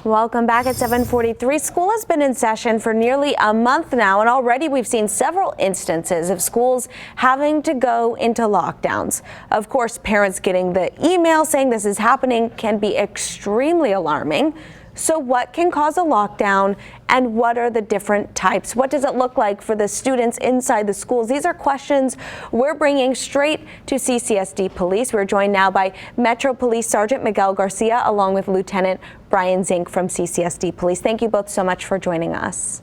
Welcome back at 7:43. School has been in session for nearly a month now, and already we've seen several instances of schools having to go into lockdowns. Of course, parents getting the email saying this is happening can be extremely alarming. So what can cause a lockdown, and what are the different types? What does it look like for the students inside the schools? These are questions we're bringing straight to CCSD Police. We're joined now by Metro Police Sergeant Miguel Garcia, along with Lieutenant Brian Zink from CCSD Police. Thank you both so much for joining us.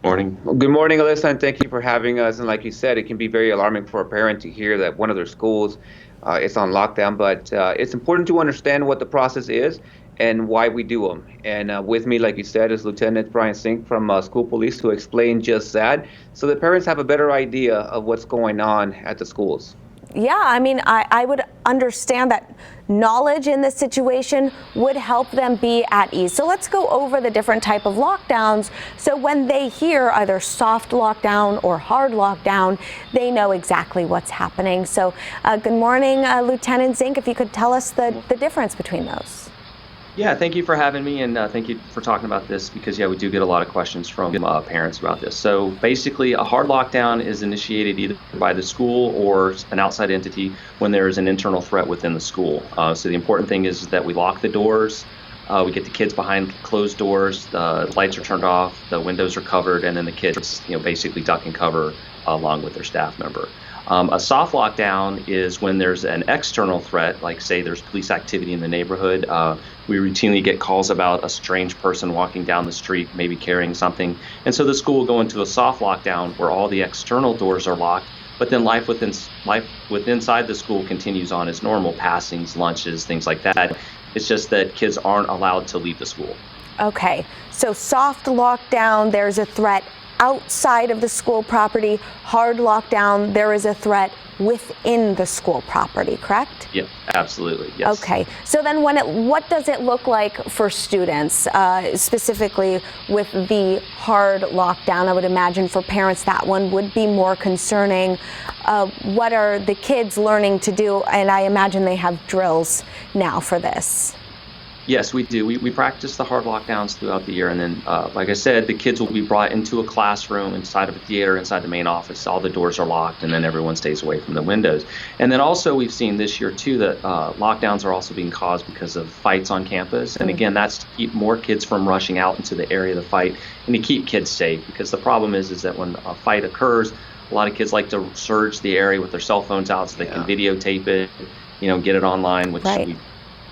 Morning. Well, good morning, Alyssa, and thank you for having us. And like you said, it can be very alarming for a parent to hear that one of their schools is on lockdown, but it's important to understand what the process is and why we do them. And with me, like you said, is Lieutenant Brian Zink from School Police to explain just that, so that parents have a better idea of what's going on at the schools. Yeah, I mean, I would understand that knowledge in this situation would help them be at ease. So let's go over the different type of lockdowns, so when they hear either soft lockdown or hard lockdown, they know exactly what's happening. So good morning, Lieutenant Zink, if you could tell us the difference between those. Yeah, thank you for having me, and thank you for talking about this, because, yeah, we do get a lot of questions from parents about this. So basically, a hard lockdown is initiated either by the school or an outside entity when there is an internal threat within the school. So the important thing is that we lock the doors, we get the kids behind closed doors, the lights are turned off, the windows are covered, and then the kids, basically duck and cover along with their staff member. A soft lockdown is when there's an external threat, like say there's police activity in the neighborhood. We routinely get calls about a strange person walking down the street, maybe carrying something. And so the school will go into a soft lockdown where all the external doors are locked, but then life inside the school continues on as normal, passings, lunches, things like that. It's just that kids aren't allowed to leave the school. Okay, so soft lockdown, there's a threat outside of the school property. Hard lockdown, there is a threat within the school property, correct? Yeah, absolutely, yes. Okay, so then what does it look like for students, specifically with the hard lockdown? I would imagine for parents that one would be more concerning. What are the kids learning to do? And I imagine they have drills now for this. Yes, we do. We practice the hard lockdowns throughout the year, and then, like I said, the kids will be brought into a classroom, inside of a theater, inside the main office. All the doors are locked, and then everyone stays away from the windows. And then also we've seen this year, too, that lockdowns are also being caused because of fights on campus. And again, that's to keep more kids from rushing out into the area of the fight and to keep kids safe, because the problem is that when a fight occurs, a lot of kids like to surge the area with their cell phones out so they can videotape it, get it online, which we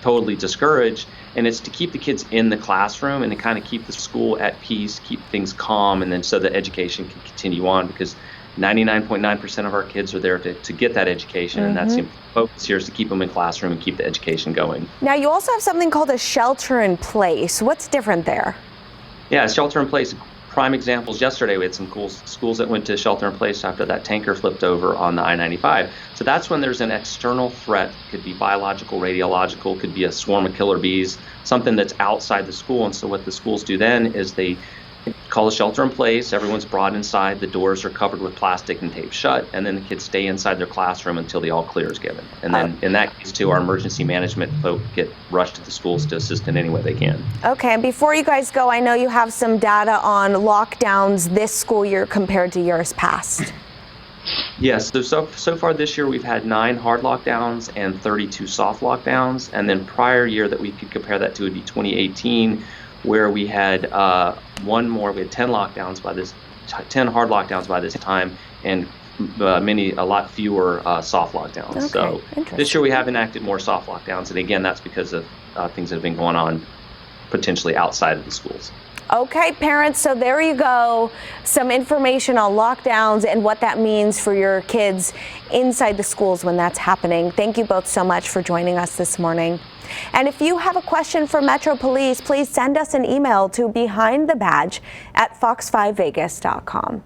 totally discourage. And it's to keep the kids in the classroom and to kind of keep the school at peace, keep things calm, and then so that education can continue on, because 99.9% of our kids are there to get that education, and that's the focus here, is to keep them in classroom and keep the education going. Now, you also have something called a shelter in place. What's different there? Yeah, shelter in place. Prime examples, yesterday we had some schools that went to shelter in place after that tanker flipped over on the I-95. So that's when there's an external threat. Could be biological, radiological, could be a swarm of killer bees, something that's outside the school. And so what the schools do then is they call a shelter in place. Everyone's brought inside. The doors are covered with plastic and taped shut, and then the kids stay inside their classroom until the all clear is given. And then in that case, too, our emergency management folk get rushed to the schools to assist in any way they can. Okay, and before you guys go, I know you have some data on lockdowns this school year compared to years past. Yes, so far this year we've had 9 hard lockdowns and 32 soft lockdowns, and then prior year that we could compare that to would be 2018, where we had one more. We had 10 lockdowns by this, 10 hard lockdowns by this time, and a lot fewer soft lockdowns. Okay, so this year we have enacted more soft lockdowns, and again, that's because of things that have been going on potentially outside of the schools. Okay, parents, so there you go. Some information on lockdowns and what that means for your kids inside the schools when that's happening. Thank you both so much for joining us this morning. And if you have a question for Metro Police, please send us an email to behindthebadge@fox5vegas.com.